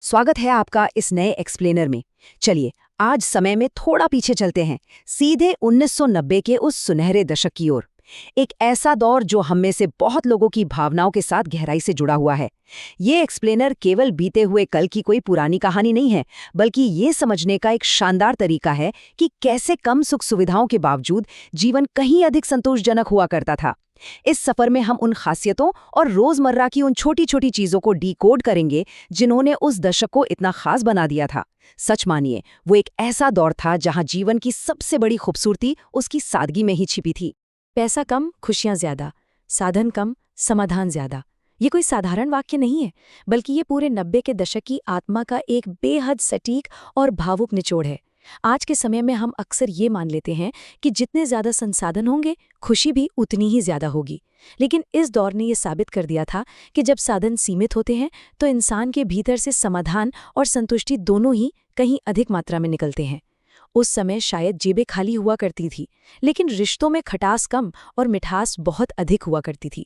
स्वागत है आपका इस नए एक्सप्लेनर में। चलिए आज समय में थोड़ा पीछे चलते हैं, सीधे 1990 के उस सुनहरे दशक की ओर। एक ऐसा दौर जो हम में से बहुत लोगों की भावनाओं के साथ गहराई से जुड़ा हुआ है। ये एक्सप्लेनर केवल बीते हुए कल की कोई पुरानी कहानी नहीं है, बल्कि ये समझने का एक शानदार तरीका है कि कैसे कम सुख सुविधाओं के बावजूद जीवन कहीं अधिक संतोषजनक हुआ करता था। इस सफर में हम उन खासियतों और रोजमर्रा की उन छोटी छोटी चीजों को डिकोड करेंगे जिन्होंने उस दशक को इतना खास बना दिया था। सच मानिए, वो एक ऐसा दौर था जहां जीवन की सबसे बड़ी खूबसूरती उसकी सादगी में ही छिपी थी। पैसा कम, खुशियां ज्यादा, साधन कम, समाधान ज्यादा। ये कोई साधारण वाक्य नहीं है, बल्कि ये पूरे 90 के दशक की आत्मा का एक बेहद सटीक और भावुक निचोड़ है। आज के समय में हम अक्सर ये मान लेते हैं कि जितने ज्यादा संसाधन होंगे, खुशी भी उतनी ही ज्यादा होगी। लेकिन इस दौर ने ये साबित कर दिया था कि जब साधन सीमित होते हैं तो इंसान के भीतर से समाधान और संतुष्टि दोनों ही कहीं अधिक मात्रा में निकलते हैं। उस समय शायद जेबें खाली हुआ करती थी, लेकिन रिश्तों में खटास कम और मिठास बहुत अधिक हुआ करती थी।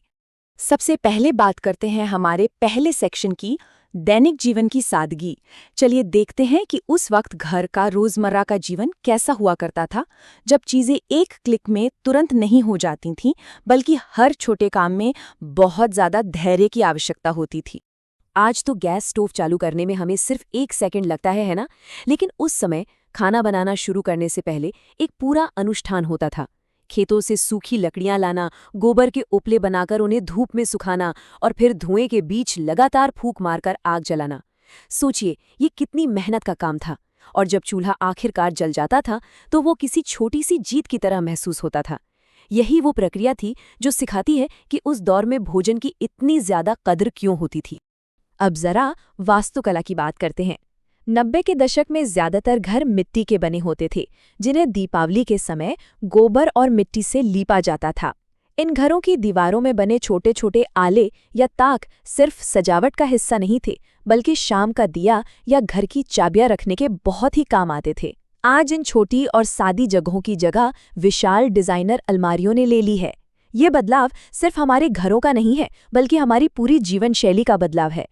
सबसे पहले बात करते हैं हमारे पहले सेक्शन की, दैनिक जीवन की सादगी। चलिए देखते हैं कि उस वक्त घर का रोजमर्रा का जीवन कैसा हुआ करता था, जब चीजें एक क्लिक में तुरंत नहीं हो जाती थीं, बल्कि हर छोटे काम में बहुत ज्यादा धैर्य की आवश्यकता होती थी। आज तो गैस स्टोव चालू करने में हमें सिर्फ 1 सेकंड लगता है ना? लेकिन उस समय खाना बनाना शुरू करने से पहले एक पूरा अनुष्ठान होता था। खेतों से सूखी लकड़ियां लाना, गोबर के उपले बनाकर उन्हें धूप में सुखाना और फिर धुएं के बीच लगातार फूंक मारकर आग जलाना। सोचिए, ये कितनी मेहनत का काम था। और जब चूल्हा आखिरकार जल जाता था तो वो किसी छोटी सी जीत की तरह महसूस होता था। यही वो प्रक्रिया थी जो सिखाती है कि उस दौर में भोजन की इतनी ज्यादा कद्र क्यों होती थी। अब जरा वास्तुकला की बात करते हैं। 90 के दशक में ज्यादातर घर मिट्टी के बने होते थे, जिन्हें दीपावली के समय गोबर और मिट्टी से लीपा जाता था। इन घरों की दीवारों में बने छोटे छोटे आले या ताक सिर्फ सजावट का हिस्सा नहीं थे, बल्कि शाम का दिया या घर की चाबियां रखने के बहुत ही काम आते थे। आज इन छोटी और सादी जगहों की जगह विशाल डिजाइनर अलमारियों ने ले ली है। ये बदलाव सिर्फ हमारे घरों का नहीं है, बल्कि हमारी पूरी जीवन शैली का बदलाव है।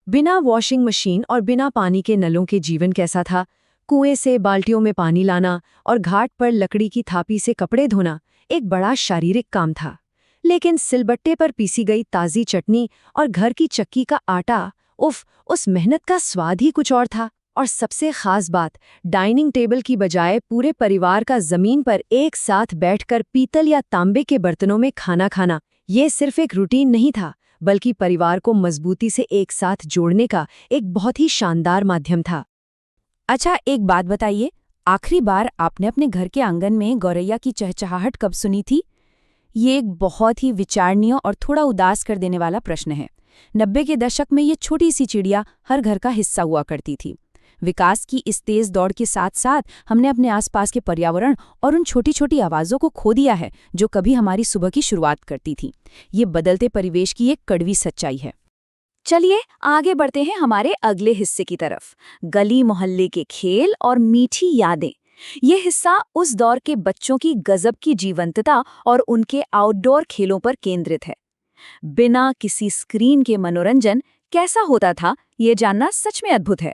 बिना वॉशिंग मशीन और बिना पानी के नलों के जीवन कैसा था? कुएं से बाल्टियों में पानी लाना और घाट पर लकड़ी की थापी से कपड़े धोना एक बड़ा शारीरिक काम था। लेकिन सिलबट्टे पर पीसी गई ताज़ी चटनी और घर की चक्की का आटा, उस मेहनत का स्वाद ही कुछ और था। और सबसे खास बात, डाइनिंग टेबल की बजाय पूरे परिवार का जमीन पर एक साथ बैठकर पीतल या तांबे के बर्तनों में खाना खाना, ये सिर्फ एक रूटीन नहीं था, बल्कि परिवार को मजबूती से एक साथ जोड़ने का एक बहुत ही शानदार माध्यम था। अच्छा, एक बात बताइए, आखिरी बार आपने अपने घर के आंगन में गौरैया की चहचहाहट कब सुनी थी? ये एक बहुत ही विचारणीय और थोड़ा उदास कर देने वाला प्रश्न है। 90 के दशक में ये छोटी सी चिड़िया हर घर का हिस्सा हुआ करती थी। विकास की इस तेज दौड़ के साथ साथ हमने अपने आसपास के पर्यावरण और उन छोटी छोटी आवाज़ों को खो दिया है जो कभी हमारी सुबह की शुरुआत करती थी। ये बदलते परिवेश की एक कड़वी सच्चाई है। चलिए आगे बढ़ते हैं हमारे अगले हिस्से की तरफ, गली मोहल्ले के खेल और मीठी यादें। ये हिस्सा उस दौर के बच्चों की गजब की जीवंतता और उनके आउटडोर खेलों पर केंद्रित है। बिना किसी स्क्रीन के मनोरंजन कैसा होता था, ये जानना सच में अद्भुत है।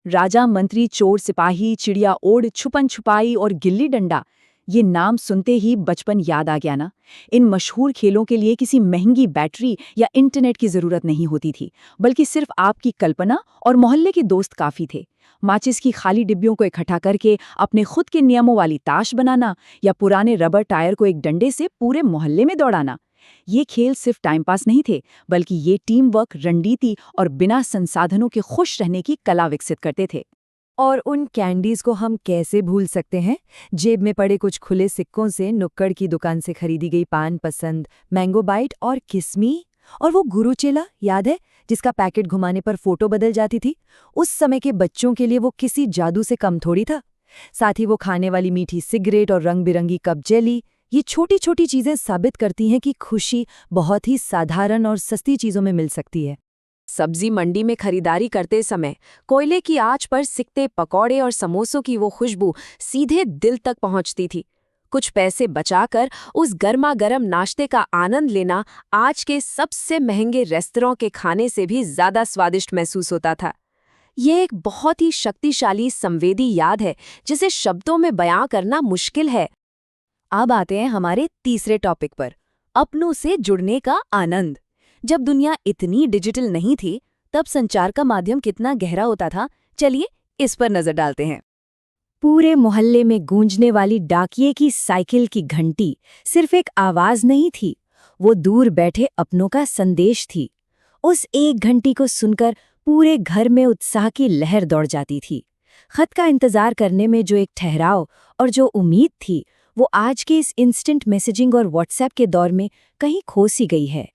राजा मंत्री, चोर सिपाही, चिड़िया ओड़, छुपन छुपाई और गिल्ली डंडा, ये नाम सुनते ही बचपन याद आ गया ना। इन मशहूर खेलों के लिए किसी महंगी बैटरी या इंटरनेट की जरूरत नहीं होती थी, बल्कि सिर्फ आपकी कल्पना और मोहल्ले के दोस्त काफी थे। माचिस की खाली डिब्बियों को इकट्ठा करके अपने खुद के नियमों वाली ताश बनाना या पुराने रबर टायर को एक डंडे से पूरे मोहल्ले में दौड़ाना, ये खेल सिर्फ टाइम पास नहीं थे, बल्कि ये टीम वर्क, रणनीति और बिना संसाधनों के खुश रहने की कला विकसित करते थे। और उन कैंडीज को हम कैसे भूल सकते हैं? जेब में पड़े कुछ खुले सिक्कों से नुक्कड़ की दुकान से खरीदी गई पान पसंद, मैंगो बाइट और किस्मी, और वो गुरुचेला याद है, जिसका पैकेट घुमाने पर फोटो बदल जाती थी। उस समय के बच्चों के लिए वो किसी जादू से कम थोड़ी था। साथ ही वो खाने वाली मीठी सिगरेट और रंग बिरंगी कप जेली, ये छोटी छोटी चीजें साबित करती हैं कि खुशी बहुत ही साधारण और सस्ती चीजों में मिल सकती है। सब्जी मंडी में खरीदारी करते समय कोयले की आंच पर सिकते पकौड़े और समोसों की वो खुशबू सीधे दिल तक पहुंचती थी। कुछ पैसे बचाकर उस गर्मा गर्म नाश्ते का आनंद लेना आज के सबसे महंगे रेस्तरां के खाने से भी ज्यादा स्वादिष्ट महसूस होता था। ये एक बहुत ही शक्तिशाली संवेदी याद है जिसे शब्दों में बयां करना मुश्किल है। अब आते हैं हमारे तीसरे टॉपिक पर, अपनों से जुड़ने का आनंद। जब दुनिया इतनी डिजिटल नहीं थी तब संचार का माध्यम कितना गहरा होता था, चलिए इस पर नजर डालते हैं। पूरे मोहल्ले में गूंजने वाली डाकिये की साइकिल की घंटी सिर्फ एक आवाज नहीं थी, वो दूर बैठे अपनों का संदेश थी। उस एक घंटी को सुनकर पूरे घर में उत्साह की लहर दौड़ जाती थी। खत का इंतजार करने में जो एक ठहराव और जो उम्मीद थी, वो आज के इस इंस्टेंट मैसेजिंग और व्हाट्सएप के दौर में कहीं खो सी गई है।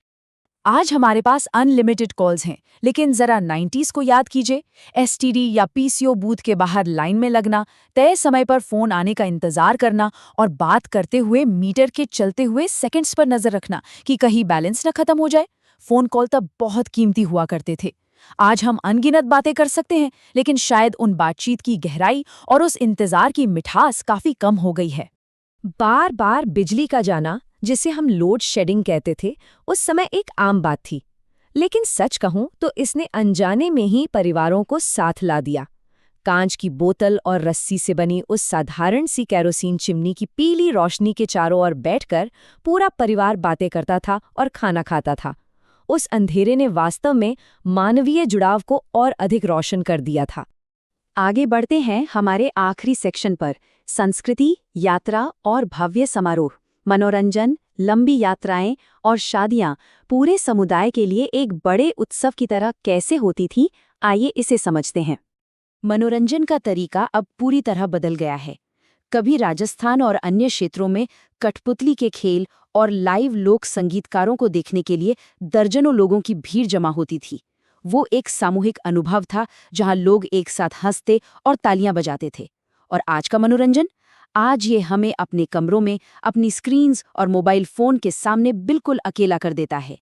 आज हमारे पास अनलिमिटेड कॉल्स हैं, लेकिन जरा 90s को याद कीजिए। एसटीडी या पीसीओ बूथ के बाहर लाइन में लगना, तय समय पर फोन आने का इंतजार करना और बात करते हुए मीटर के चलते हुए सेकंड्स पर नजर रखना कि कहीं बैलेंस न खत्म हो जाए। फोन कॉल तब बहुत कीमती हुआ करते थे। आज हम अनगिनत बातें कर सकते हैं, लेकिन शायद उन बातचीत की गहराई और उस इंतजार की मिठास काफी कम हो गई है। बार बार बिजली का जाना, जिसे हम लोड शेडिंग कहते थे, उस समय एक आम बात थी। लेकिन सच कहूं तो इसने अनजाने में ही परिवारों को साथ ला दिया। कांच की बोतल और रस्सी से बनी उस साधारण सी केरोसिन चिमनी की पीली रोशनी के चारों ओर बैठकर पूरा परिवार बातें करता था और खाना खाता था। उस अंधेरे ने वास्तव में मानवीय जुड़ाव को और अधिक रोशन कर दिया था। आगे बढ़ते हैं हमारे आखिरी सेक्शन पर, संस्कृति, यात्रा और भव्य समारोह। मनोरंजन, लंबी यात्राएं और शादियां पूरे समुदाय के लिए एक बड़े उत्सव की तरह कैसे होती थीं, आइए इसे समझते हैं। मनोरंजन का तरीका अब पूरी तरह बदल गया है। कभी राजस्थान और अन्य क्षेत्रों में कठपुतली के खेल और लाइव लोक संगीतकारों को देखने के लिए दर्जनों लोगों की भीड़ जमा होती थी। वो एक सामूहिक अनुभव था जहां लोग एक साथ हंसते और तालियां बजाते थे। और आज का मनोरंजन, आज ये हमें अपने कमरों में अपनी स्क्रीन्स और मोबाइल फोन के सामने बिल्कुल अकेला कर देता है।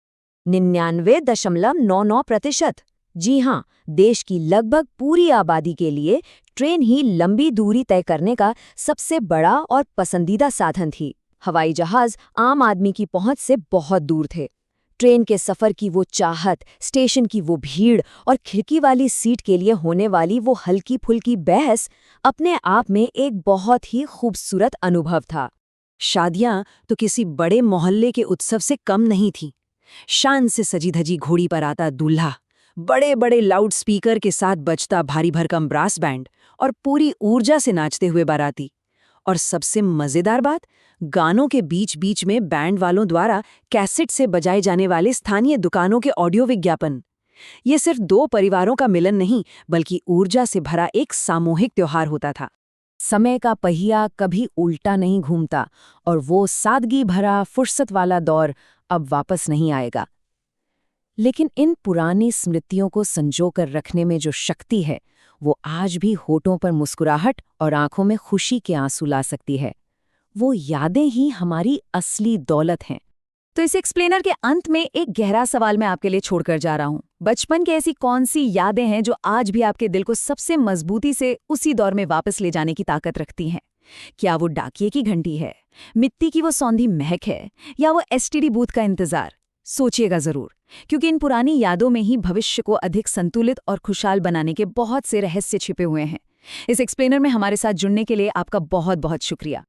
99.99%। जी हाँ, देश की लगभग पूरी आबादी के लिए ट्रेन ही लंबी दूरी तय करने का सबसे बड़ा और पसंदीदा साधन थी। हवाई जहाज आम आदमी की पहुंच से बहुत दूर थे। ट्रेन के सफर की वो चाहत, स्टेशन की वो भीड़ और खिड़की वाली सीट के लिए होने वाली वो हल्की फुल्की बहस अपने आप में एक बहुत ही खूबसूरत अनुभव था। शादियां तो किसी बड़े मोहल्ले के उत्सव से कम नहीं थीं। शान से सजी धजी घोड़ी पर आता दूल्हा, बड़े बड़े लाउड स्पीकर के साथ बजता भारी भरकम ब्रास बैंड और पूरी ऊर्जा से नाचते हुए बाराती। और सबसे मजेदार बात, गानों के बीच बीच में बैंड वालों द्वारा कैसेट से बजाए जाने वाले स्थानीय दुकानों के ऑडियो विज्ञापन। ये सिर्फ दो परिवारों का मिलन नहीं, बल्कि ऊर्जा से भरा एक सामूहिक त्योहार होता था। समय का पहिया कभी उल्टा नहीं घूमता और वो सादगी भरा फुर्सत वाला दौर अब वापस नहीं आएगा। लेकिन इन पुरानी स्मृतियों को संजोकर रखने में जो शक्ति है, वो आज भी होठों पर मुस्कुराहट और आंखों में खुशी के आंसू ला सकती है। वो यादें ही हमारी असली दौलत हैं। तो इस एक्सप्लेनर के अंत में एक गहरा सवाल मैं आपके लिए छोड़कर जा रहा हूं। बचपन की ऐसी कौन सी यादें हैं जो आज भी आपके दिल को सबसे मजबूती से उसी दौर में वापस ले जाने की ताकत रखती हैं? क्या वो डाकिये की घंटी है, मिट्टी की वो सौंधी महक है, या वो एसटीडी बूथ का इंतजार? सोचिएगा जरूर, क्योंकि इन पुरानी यादों में ही भविष्य को अधिक संतुलित और खुशहाल बनाने के बहुत से रहस्य छिपे हुए हैं। इस एक्सप्लेनर में हमारे साथ जुड़ने के लिए आपका बहुत बहुत शुक्रिया।